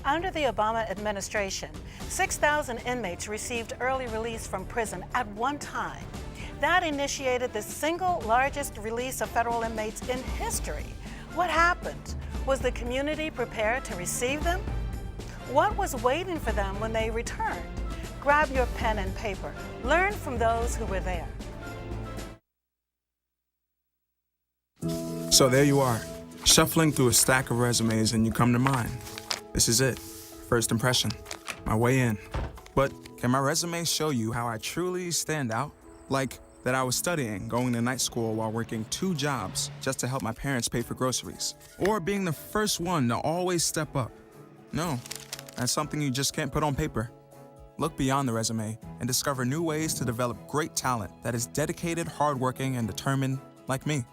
Under the Obama administration, 6,000 inmates received early release from prison at one time. That initiated the single largest release of federal inmates in history. What happened? Was the community prepared to receive them? What was waiting for them when they returned? Grab your pen and paper. Learn from those who were there. So there you are, shuffling through a stack of resumes and you come to mine. This is it, first impression, my way in. But can my resume show you how I truly stand out? Like that I was studying, going to night school while working 2 jobs just to help my parents pay for groceries. Or being the first one to always step up. No, that's something you just can't put on paper. Look beyond the resume and discover new ways to develop great talent that is dedicated, hardworking, and determined like me.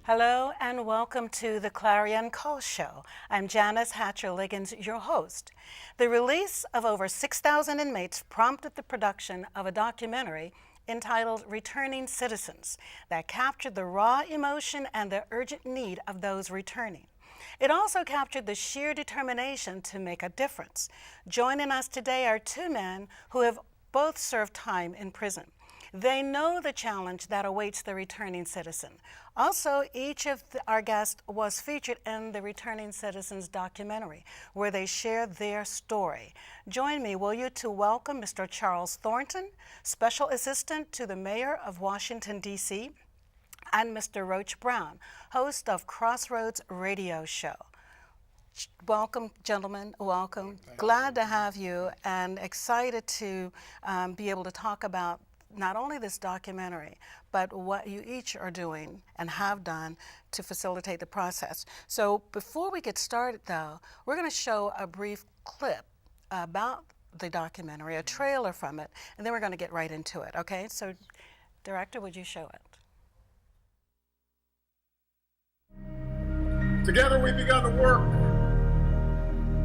Hello and welcome to the Clarion Call Show. I'm Janice Liggins, your host. The release of over 6,000 inmates prompted the production of a documentary entitled Returning Citizens that captured the raw emotion and the urgent need of those returning. It also captured the sheer determination to make a difference. Joining us today are 2 men who have both served time in prison. They know the challenge that awaits the returning citizen. Also, each of our guests was featured in the Returning Citizens documentary, where they share their story. Join me, will you, to welcome Mr. Charles Thornton, Special Assistant to the Mayor of Washington, D.C., and Mr. Roach Brown, host of Crossroads Radio Show. Welcome, gentlemen, welcome. Glad to have you and excited to be able to talk about not only this documentary, but what you each are doing and have done to facilitate the process. So before we get started, though, we're going to show a brief clip about the documentary, a trailer from it, and then we're going to get right into it, okay? So, Director, would you show it? Together we've begun to work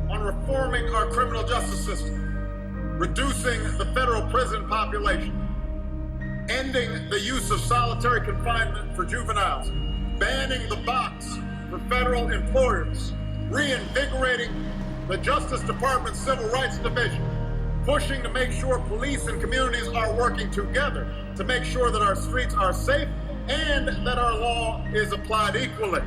on reforming our criminal justice system, reducing the federal prison population, ending the use of solitary confinement for juveniles, banning the box for federal employers, reinvigorating the Justice Department's Civil Rights Division, pushing to make sure police and communities are working together to make sure that our streets are safe and that our law is applied equally.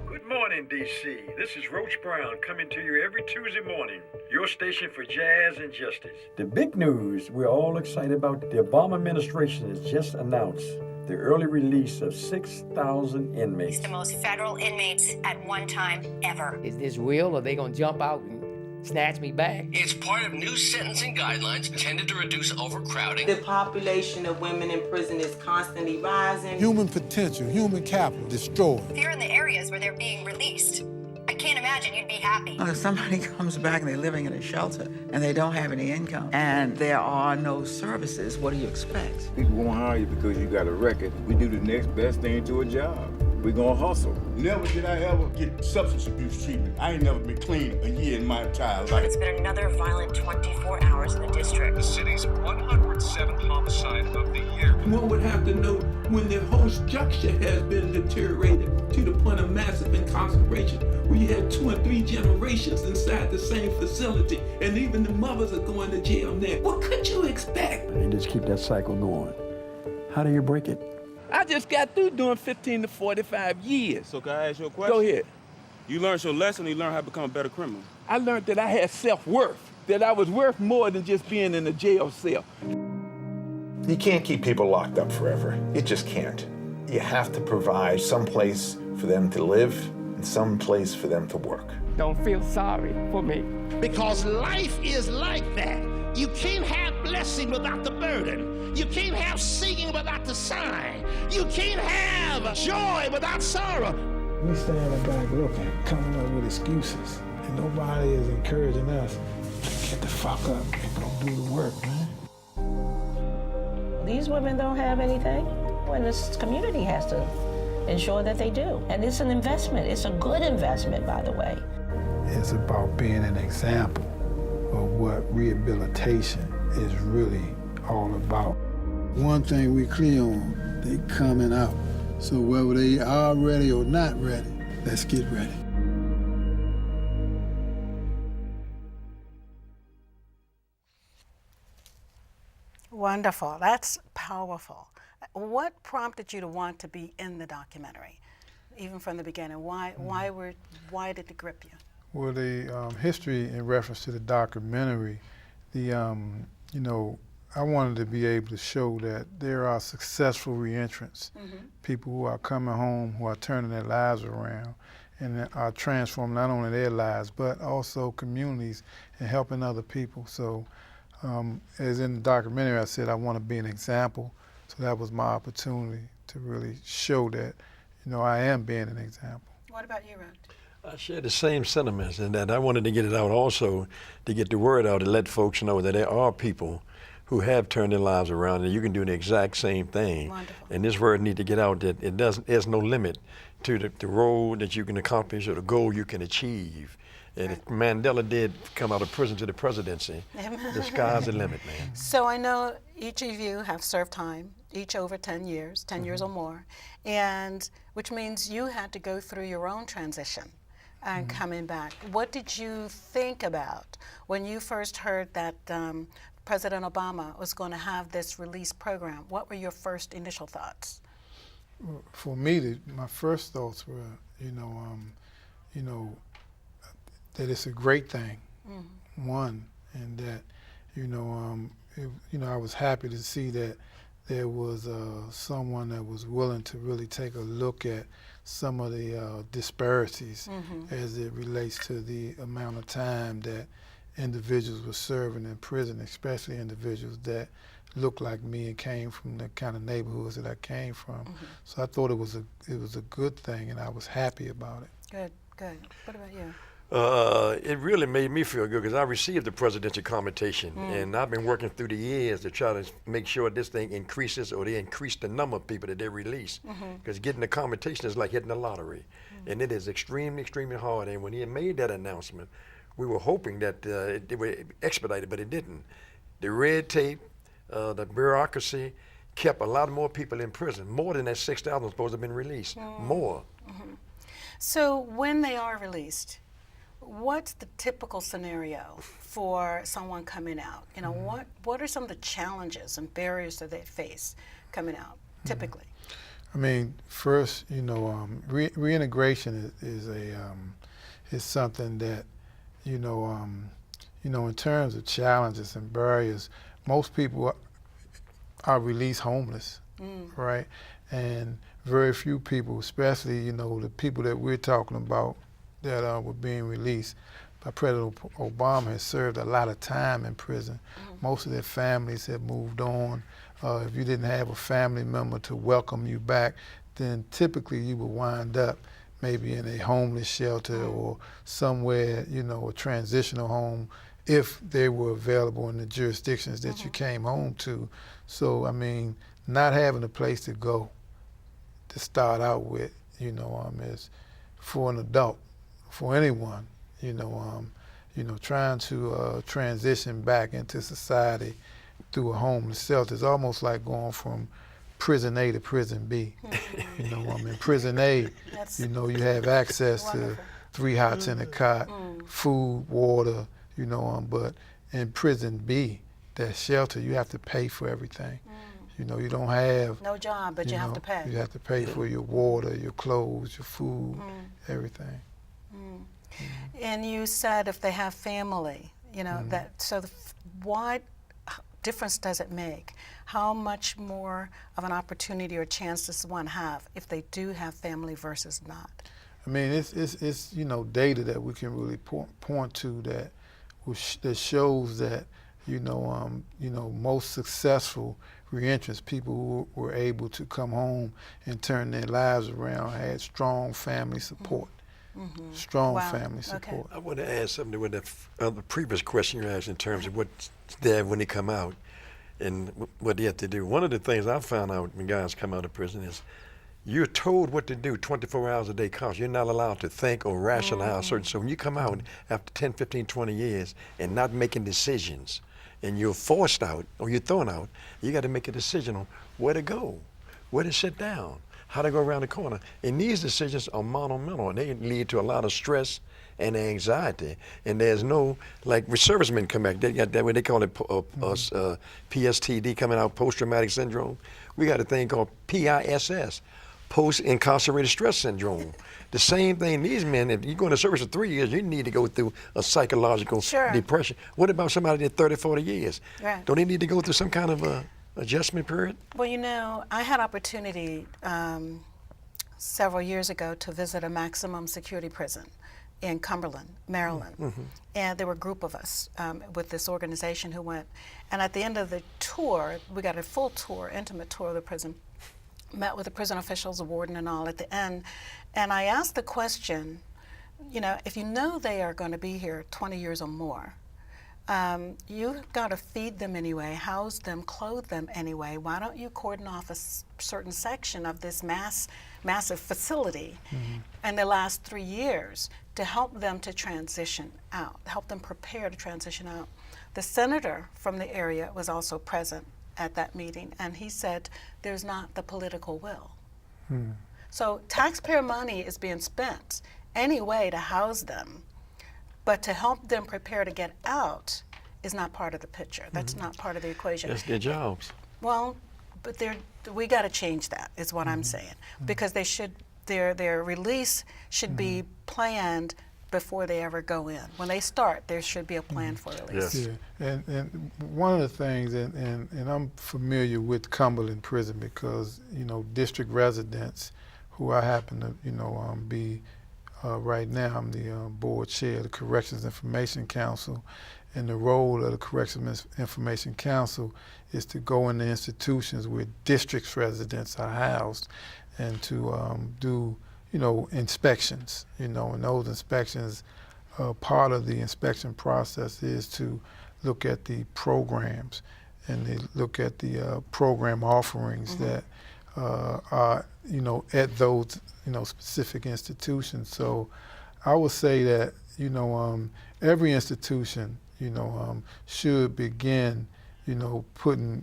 Good morning, D.C. This is Roach Brown coming to you every Tuesday morning, your station for jazz and justice. The big news we're all excited about, the Obama administration has just announced the early release of 6,000 inmates. It's the most federal inmates at one time ever. Is this real? Or are they going to jump out and snatch me back? It's part of new sentencing guidelines intended to reduce overcrowding. The population of women in prison is constantly rising. Human potential, human capital destroyed. If you're in the areas where they're being released, I can't imagine you'd be happy. If somebody comes back and they're living in a shelter and they don't have any income and there are no services, what do you expect? People won't hire you because you got a record. We do the next best thing to a job. We're gonna hustle. Never did I ever get substance abuse treatment. I ain't never been clean a year in my entire life. It's been another violent 24 hours in the district. The city's 107th homicide of the year. One would have to know when their whole structure has been deteriorated to the point of massive incarceration, where you have 2 and 3 generations inside the same facility, and even the mothers are going to jail now. What could you expect? And just keep that cycle going. How do you break it? I just got through doing 15 to 45 years. So can I ask you a question? Go ahead. You learned your lesson, you learned how to become a better criminal. I learned that I had self-worth, that I was worth more than just being in a jail cell. You can't keep people locked up forever. You just can't. You have to provide some place for them to live and some place for them to work. Don't feel sorry for me. Because life is like that. You can't have blessing without the burden. You can't have singing without the sign. You can't have joy without sorrow. We standing back looking, coming up with excuses, and nobody is encouraging us to get the fuck up and go do the work, man. These women don't have anything, and this community has to ensure that they do. And it's an investment. It's a good investment, by the way. It's about being an example of what rehabilitation is really all about. One thing we clear on, they coming out. So whether they are ready or not ready, let's get ready. Wonderful. That's powerful. What prompted you to want to be in the documentary, even from the beginning? Why did it grip you? Well, the history in reference to the documentary, I wanted to be able to show that there are successful reentrants, people who are coming home, who are turning their lives around, and are transforming not only their lives, but also communities and helping other people. So, as in the documentary, I said I want to be an example. So that was my opportunity to really show that, I am being an example. What about you, Rod? I share the same sentiments, and that I wanted to get it out also, to get the word out and let folks know that there are people who have turned their lives around, and you can do the exact same thing. Wonderful. And this word need to get out that there's no limit to the road that you can accomplish or the goal you can achieve. And if Mandela did come out of prison to the presidency, the sky's the limit, man. So I know each of you have served time, each over 10 years, 10 years or more, and which means you had to go through your own transition and coming back. What did you think about when you first heard that President Obama was going to have this release program? What were your first initial thoughts? For me, my first thoughts were, that it's a great thing, one, and that, I was happy to see that there was someone that was willing to really take a look at some of the disparities as it relates to the amount of time that individuals were serving in prison, especially individuals that looked like me and came from the kind of neighborhoods that I came from. So I thought it was a good thing, and I was happy about it. Good, good. What about you? It really made me feel good because I received the presidential commendation, and I've been working through the years to try to make sure this thing increases, or they increase the number of people that they release. Because getting the commentation is like hitting the lottery, and it is extremely, extremely hard. And when he made that announcement, we were hoping that it would expedite it, but it didn't. The red tape, the bureaucracy kept a lot more people in prison, more than that 6,000 supposed to have been released, more. So when they are released, what's the typical scenario for someone coming out? What are some of the challenges and barriers that they face coming out, typically? I mean, first, reintegration is something that, in terms of challenges and barriers, most people are released homeless, right? And very few people, especially, the people that we're talking about that were being released by President Obama, has served a lot of time in prison. Most of their families have moved on. If you didn't have a family member to welcome you back, then typically you would wind up maybe in a homeless shelter or somewhere, a transitional home, if they were available in the jurisdictions that you came home to. So, I mean, not having a place to go to start out with, is for an adult, for anyone, trying to transition back into society through a homeless shelter is almost like going from prison A to prison B. In prison A, you have access to 3 hots in a cot, food, water, but in prison B, that shelter, you have to pay for everything. You don't have no job, but you have to pay. You have to pay for your water, your clothes, your food, everything. And you said if they have family, what difference does it make? How much more of an opportunity or chance does one have if they do have family versus not? I mean, it's data that we can really point to that shows that most successful reentrants, people who were able to come home and turn their lives around, had strong family support. Strong family support. I want to add something to what the previous question you asked in terms of what's there when they come out and what they have to do. One of the things I found out when guys come out of prison is you're told what to do 24 hours a day constantly. You're not allowed to think or rationalize certain. So when you come out after 10, 15, 20 years and not making decisions, and you're forced out or you're thrown out, you got to make a decision on where to go, where to sit down, how to go around the corner. And these decisions are monumental, and they lead to a lot of stress and anxiety. And there's no, like servicemen come back, they got that, what they call it PSTD coming out, post-traumatic syndrome. We got a thing called PISS, post-incarcerated stress syndrome. The same thing, these men, if you go into service for 3 years, you need to go through a psychological depression. What about somebody that did 30, 40 years? Right. Don't they need to go through some kind of a adjustment period? Well, I had opportunity several years ago to visit a maximum security prison in Cumberland, Maryland. And there were a group of us with this organization who went. And at the end of the tour, we got a full tour, intimate tour of the prison, met with the prison officials, the warden and all at the end. And I asked the question, if you know they are going to be here 20 years or more, you've got to feed them anyway, house them, clothe them anyway. Why don't you cordon off a certain section of this massive facility in the last 3 years to help them to transition out, help them prepare to transition out? The senator from the area was also present at that meeting, and he said there's not the political will. So taxpayer money is being spent anyway to house them, but to help them prepare to get out is not part of the picture. That's not part of the equation. That's their jobs. Well, but we got to change that, is what I'm saying, because they should, their release should be planned before they ever go in. When they start, there should be a plan for release. Yeah, and one of the things, and I'm familiar with Cumberland Prison because, district residents who I happen to, be right now, I'm the board chair of the Corrections Information Council, and the role of the Corrections Information Council is to go into institutions where district residents are housed and to do inspections, and those inspections, part of the inspection process is to look at the programs and they look at the program offerings that are, at those, specific institutions. So I would say that, every institution, should begin, putting,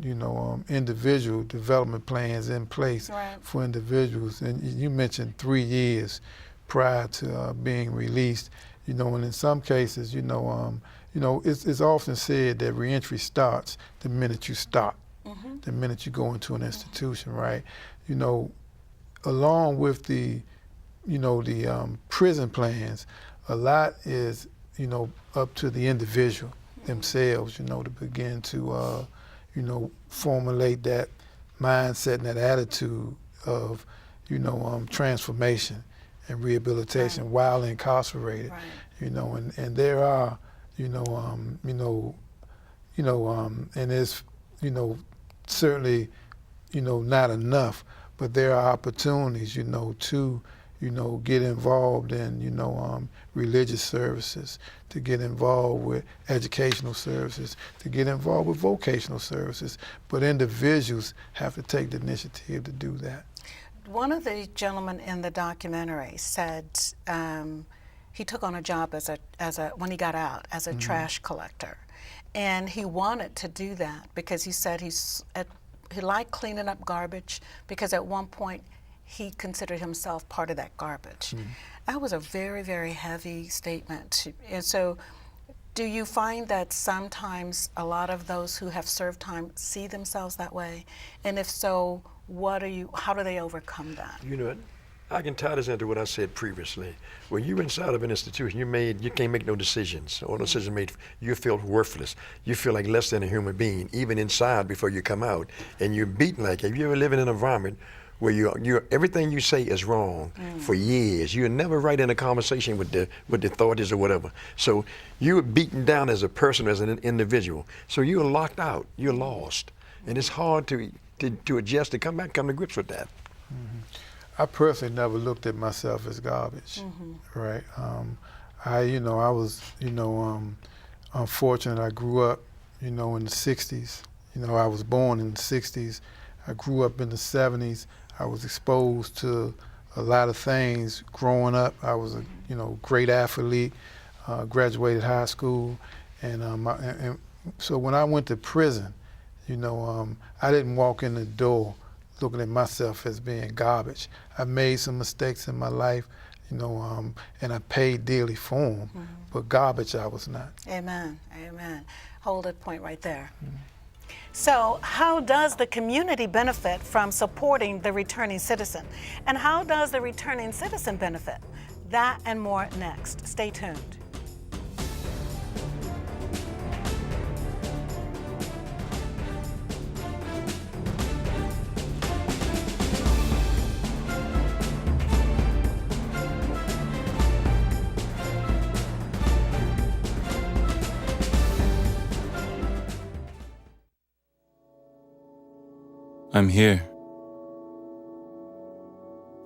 individual development plans in place for individuals. And you mentioned 3 years prior to being released, and in some cases, it's often said that reentry starts the minute you start, the minute you go into an institution, right? Along with the, the prison plans, a lot is, up to the individual themselves, to begin to, formulate that mindset and that attitude of, transformation and rehabilitation while incarcerated, and there are, and it's, certainly, not enough, but there are opportunities, to, get involved in, religious services, to get involved with educational services, to get involved with vocational services. But individuals have to take the initiative to do that. One of the gentlemen in the documentary said he took on a job when he got out as a trash collector, and he wanted to do that because he said he liked cleaning up garbage because at one point he considered himself part of that garbage. That was a very, very heavy statement. And so do you find that sometimes a lot of those who have served time see themselves that way? And if so, how do they overcome that? I can tie this into what I said previously. When you're inside of an institution, you can't make no decisions. Or no decision made, you feel worthless. You feel like less than a human being, even inside before you come out. And you're beaten like, have you ever lived in an environment where you everything you say is wrong for years. You're never right in a conversation with the authorities or whatever. So you're beaten down as a person, as an individual. So you're locked out. You're lost, and it's hard to adjust, to come to grips with that. I personally never looked at myself as garbage, right? I was, unfortunate. I grew up, in the 60s. I was born in the 60s. I grew up in the 70s. I was exposed to a lot of things growing up. I was a, great athlete, graduated high school, and so when I went to prison, I didn't walk in the door looking at myself as being garbage. I made some mistakes in my life, and I paid dearly for them, but garbage I was not. Amen, amen. Hold that point right there. So how does the community benefit from supporting the returning citizen? And how does the returning citizen benefit? That and more next. Stay tuned. I'm here.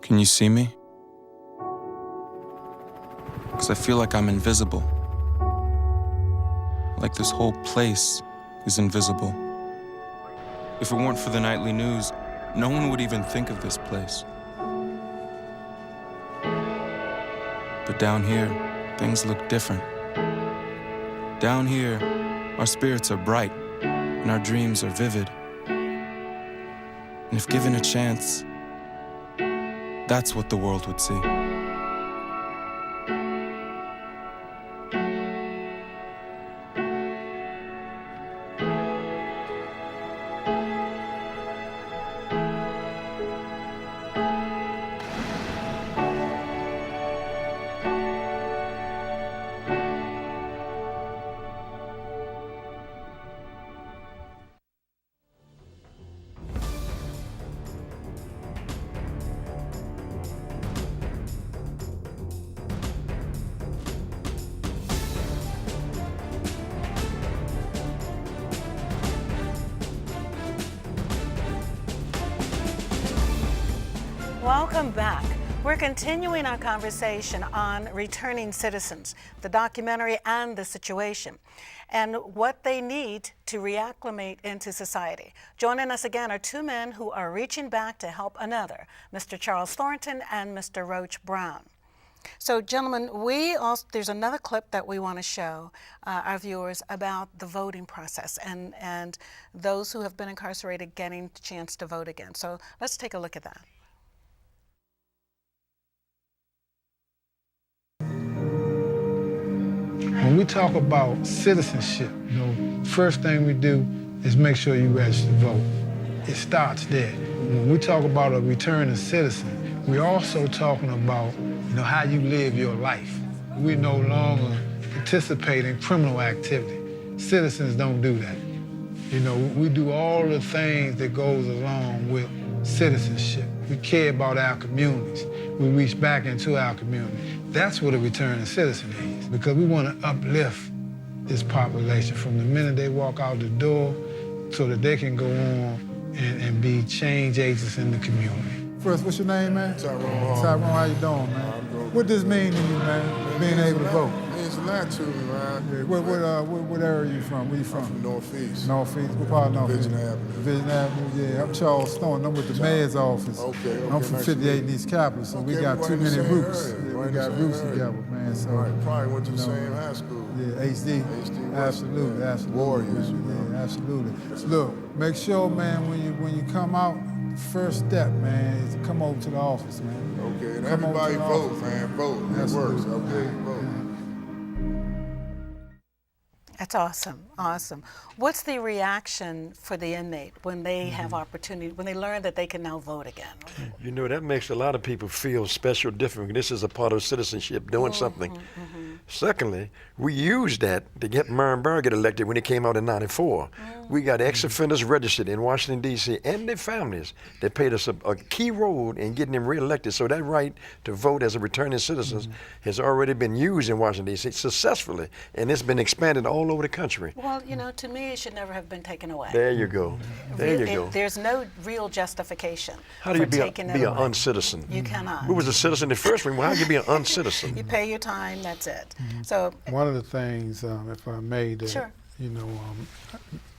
Can you see me? Because I feel like I'm invisible. Like this whole place is invisible. If it weren't for the nightly news, no one would even think of this place. But down here, things look different. Down here, our spirits are bright and our dreams are vivid. And if given a chance, that's what the world would see. Welcome back. We're continuing our conversation on returning citizens, the documentary and the situation, and what they need to reacclimate into society. Joining us again are two men who are reaching back to help another, Mr. Charles Thornton and Mr. Roach Brown. So, gentlemen, there's another clip that we want to show our viewers about the voting process and those who have been incarcerated getting the chance to vote again. So let's take a look at that. When we talk about citizenship, first thing we do is make sure you register to vote. It starts there. When we talk about a returning citizen, we're also talking about, how you live your life. We no longer participate in criminal activity. Citizens don't do that. We do all the things that goes along with citizenship. We care about our communities. We reach back into our community. That's what a returning citizen is, because we want to uplift this population from the minute they walk out the door so that they can go on and be change agents in the community. First, what's your name, man? Tyrone. Tyrone, how you doing, man? What does this mean to you, man, being able to vote? It means a lot to me, man. Yeah. What area are you from? Where you from? I'm from Northeast. Northeast? What part of Northeast? Vision Avenue. Vision Avenue, yeah. I'm Charles Thornton. I'm with the mayor's office. Okay. I'm from 58 in East Capitol, so we got too many roots. We got roots together, man. So probably went to the same high school. Yeah, HD. Absolutely, absolutely. Warriors. Yeah, absolutely. Look, make sure, man, when you come out, first step, man, is to come over to the office, man. Okay, and everybody vote, man. Vote. It works. Okay, vote. That's awesome, awesome. What's the reaction for the inmate when they have opportunity, when they learn that they can now vote again? You know, that makes a lot of people feel special, different. This is a part of citizenship, doing something. Secondly, we used that to get Myron Barr get elected when he came out in '94. We got ex-offenders registered in Washington, D.C., and their families that played us a key role in getting them reelected. So that right to vote as a returning citizen has already been used in Washington, D.C. successfully, and it's been expanded all over the country. Well, you know, to me, it should never have been taken away. There you go. There you go. There's no real justification. How do you be an uncitizen? You cannot. Who was a citizen in the first one? Well, how can you be an uncitizen? You pay your time, that's it. So one of the things, if I may, that sure. you know,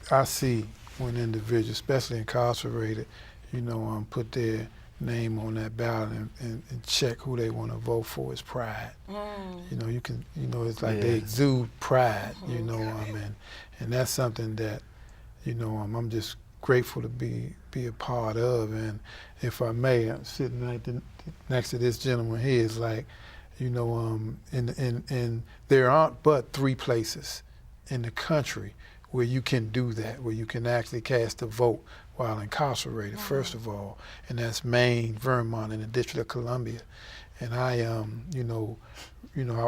I see when individuals, especially incarcerated, you know, put their name on that ballot and check who they want to vote for is pride. You know, you can, you know, it's like they exude pride, you know, and that's something that, you know, I'm just grateful to be a part of. And if I may, I'm sitting right next to this gentleman here, is like, you know, and there aren't but 3 places in the country where you can do that, where you can actually cast a vote while incarcerated, first of all, and that's Maine, Vermont, and the District of Columbia. And I, you know,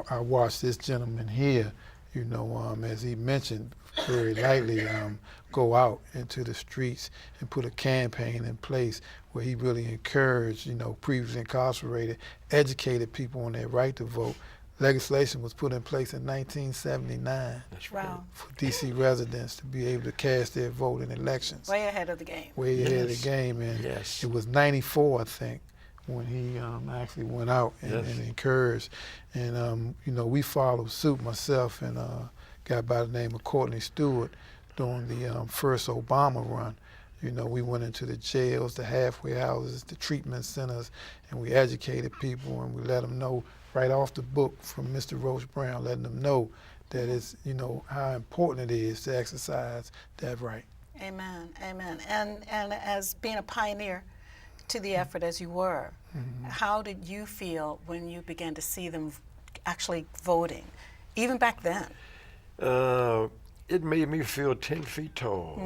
I watched this gentleman here, you know, as he mentioned very lightly, go out into the streets and put a campaign in place where he really encouraged, you know, previously incarcerated, educated people on their right to vote. Legislation was put in place in 1979 for D.C. residents to be able to cast their vote in elections. Way ahead of the game. Way ahead of the game, and it was '94, I think, when he actually went out and encouraged. And you know, we followed suit, myself and a guy by the name of Courtney Stewart, during the first Obama run. You know, we went into the jails, the halfway houses, the treatment centers, and we educated people, and we let them know right off the book from Mr. Roach Brown, letting them know that it's, you know, how important it is to exercise that right. Amen, amen. And as being a pioneer to the effort as you were, how did you feel when you began to see them actually voting, even back then? It made me feel 10 feet tall,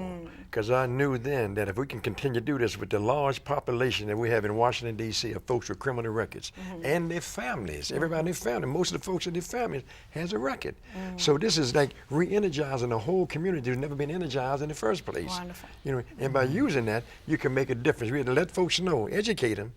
because I knew then that if we can continue to do this with the large population that we have in Washington, D.C. of folks with criminal records and their families, everybody in their family, most of the folks in their families has a record. So this is like re-energizing a whole community who's never been energized in the first place. Wonderful. You know, and by using that, you can make a difference. We have to let folks know, educate them,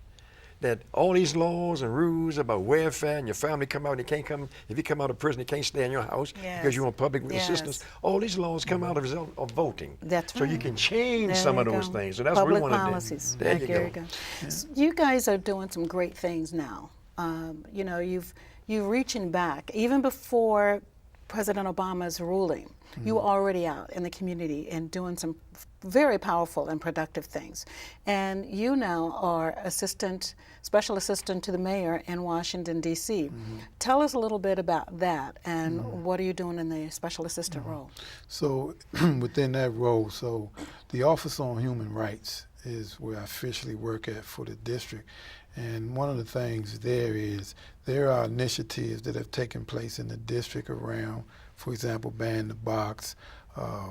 that all these laws and rules about welfare and your family come out and you can't come, if you come out of prison, you can't stay in your house because you're on public assistance. All these laws come out of the result of voting. That's right. So you can change some of those things. So that's public what we want policies. to do. There you go. So you guys are doing some great things now. You know, you're reaching back. Even before President Obama's ruling, you were already out in the community and doing some very powerful and productive things. And you now are special assistant to the mayor in Washington, D.C. Tell us a little bit about that, and what are you doing in the special assistant role? So within that role, so the Office on Human Rights is where I officially work at for the district. And one of the things there is there are initiatives that have taken place in the district around, for example, Ban the Box,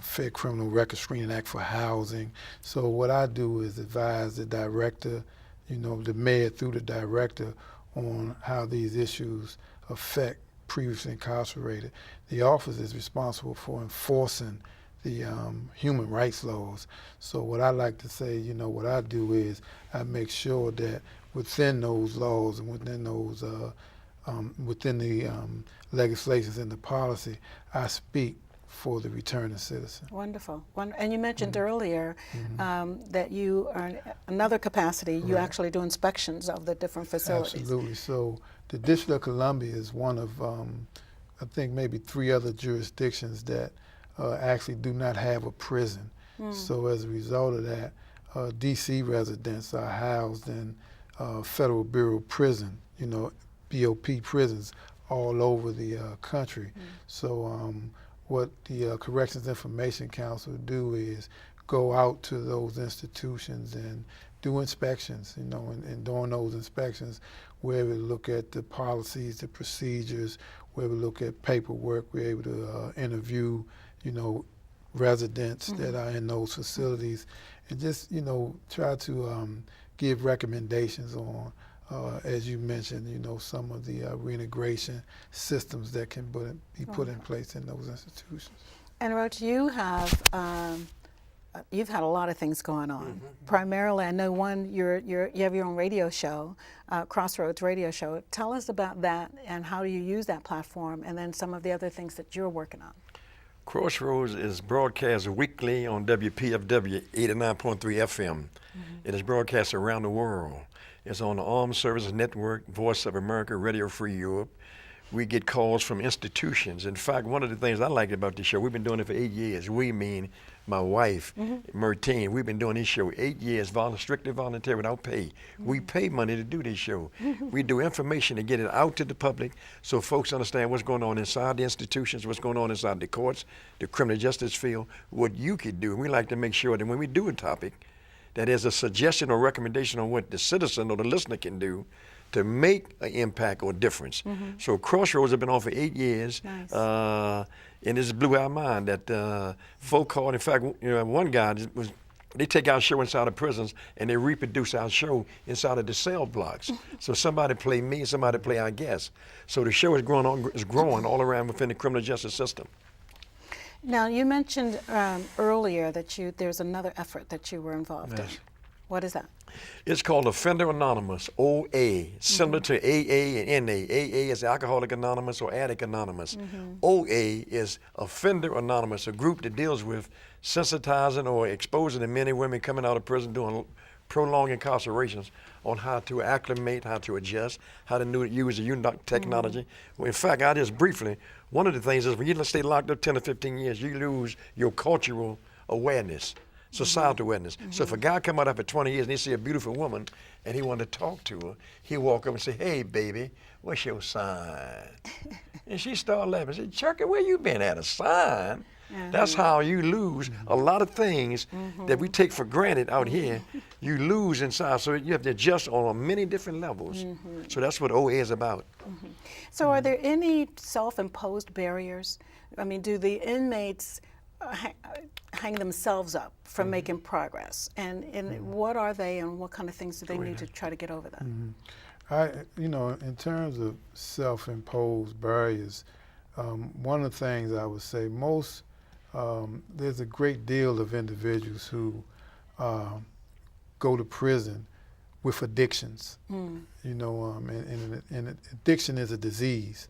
Fair Criminal Record Screening Act for housing. So what I do is advise the director, you know, the mayor through the director on how these issues affect previously incarcerated. The office is responsible for enforcing the human rights laws. So what I like to say, you know, what I do is I make sure that within those laws and within those within the legislations and the policy, I speak for the returning citizen. Wonderful. And you mentioned earlier that you are in another capacity, you actually do inspections of the different facilities. Absolutely. So the District of Columbia is one of, I think maybe 3 other jurisdictions that actually do not have a prison. So as a result of that, D.C. residents are housed in Federal Bureau of Prison, you know, BOP prisons all over the country. So what the Corrections Information Council do is go out to those institutions and do inspections, you know, and during those inspections, where we look at the policies, the procedures, where we look at paperwork, we're able to interview, residents that are in those facilities, and just, try to give recommendations on, as you mentioned, some of the reintegration systems that can be put in place in those institutions. And Roach, you have you've had a lot of things going on. Primarily, I know you have your own radio show, Crossroads Radio Show. Tell us about that and how do you use that platform, and then some of the other things that you're working on. Crossroads is broadcast weekly on WPFW 89.3 FM. It is broadcast around the world. It's on the Armed Services Network, Voice of America, Radio Free Europe. We get calls from institutions. In fact, one of the things I like about this show, we've been doing it for 8 years. We mean my wife, Mertine. We've been doing this show 8 years, strictly voluntary, without pay. We pay money to do this show. We do information to get it out to the public so folks understand what's going on inside the institutions, what's going on inside the courts, the criminal justice field, what you could do. And we like to make sure that when we do a topic, that there's a suggestion or recommendation on what the citizen or the listener can do to make an impact or difference. So Crossroads have been on for 8 years. Nice. And it just blew our mind that folk called. In fact, one guy they take our show inside of prisons and they reproduce our show inside of the cell blocks. So somebody play me, somebody play our guest. So the show is growing all around within the criminal justice system. Now, you mentioned earlier that there's another effort that you were involved in. What is that? It's called Offender Anonymous, OA, similar to AA and NA. AA is Alcoholic Anonymous or Addict Anonymous. OA is Offender Anonymous, a group that deals with sensitizing or exposing the men and women coming out of prison doing prolonged incarcerations on how to acclimate, how to adjust, how to use the technology. Well, in fact, I just briefly, one of the things is when you stay locked up 10 or 15 years, you lose your cultural awareness. Societal awareness. So if a guy come out after 20 years and he see a beautiful woman and he wanted to talk to her, he'll walk up and say, "Hey, baby, what's your sign?" And she start laughing. Say, "Chucky, where you been at? A sign?" That's how you lose a lot of things that we take for granted out here. You lose inside. So you have to adjust on many different levels. So that's what OA is about. So are there any self-imposed barriers? I mean, do the inmates hang themselves up from making progress, and what are they, and what kind of things do they need to try to get over that? In terms of self-imposed barriers, one of the things I would say there's a great deal of individuals who go to prison with addictions, and addiction is a disease,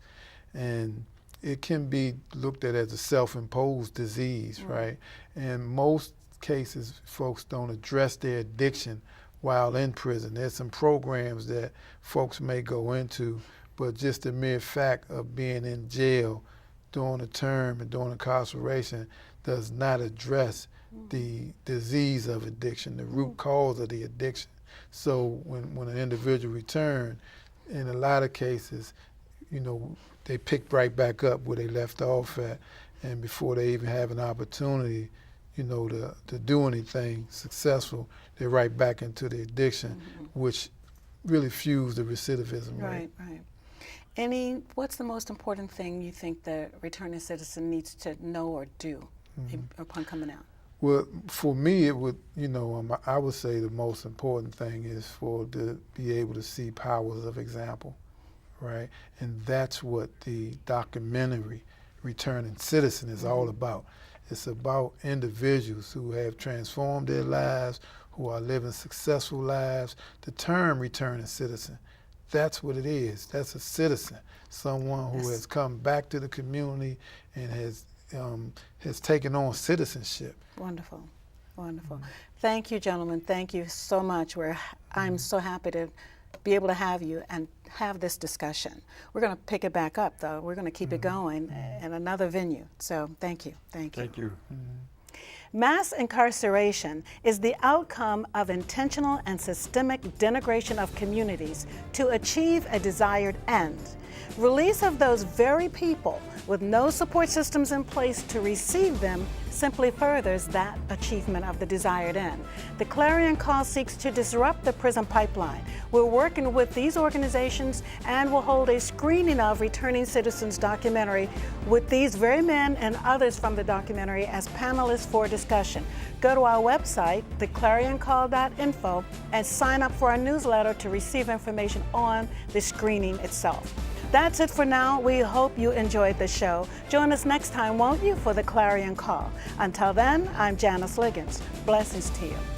and it can be looked at as a self-imposed disease, right? And most cases, folks don't address their addiction while in prison. There's some programs that folks may go into, but just the mere fact of being in jail during a term and during incarceration does not address the disease of addiction, the root cause of the addiction. So when an individual returns, in a lot of cases, they pick right back up where they left off at, and before they even have an opportunity, to do anything successful, they're right back into the addiction, which really fuels the recidivism rate. Right. What's the most important thing you think the returning citizen needs to know or do upon coming out? Well, for me, it would, I would say the most important thing is to be able to see powers of example. Right, and that's what the documentary Returning Citizen is all about. It's about individuals who have transformed their lives, who are living successful lives. The term returning citizen, that's what it is. That's a citizen, someone who has come back to the community and has taken on citizenship. Wonderful, wonderful. Thank you, gentlemen. Thank you so much. I'm so happy to be able to have you and have this discussion. We're going to pick it back up, though. We're going to keep it going in another venue. So thank you. Thank you. Thank you. Mass incarceration is the outcome of intentional and systemic denigration of communities to achieve a desired end. Release of those very people with no support systems in place to receive them simply furthers that achievement of the desired end. The Clarion Call seeks to disrupt the prison pipeline. We're working with these organizations and will hold a screening of Returning Citizens documentary with these very men and others from the documentary as panelists for discussion. Go to our website, theclarioncall.info, and sign up for our newsletter to receive information on the screening itself. That's it for now. We hope you enjoyed the show. Join us next time, won't you, for the Clarion Call. Until then, I'm Janice Liggins. Blessings to you.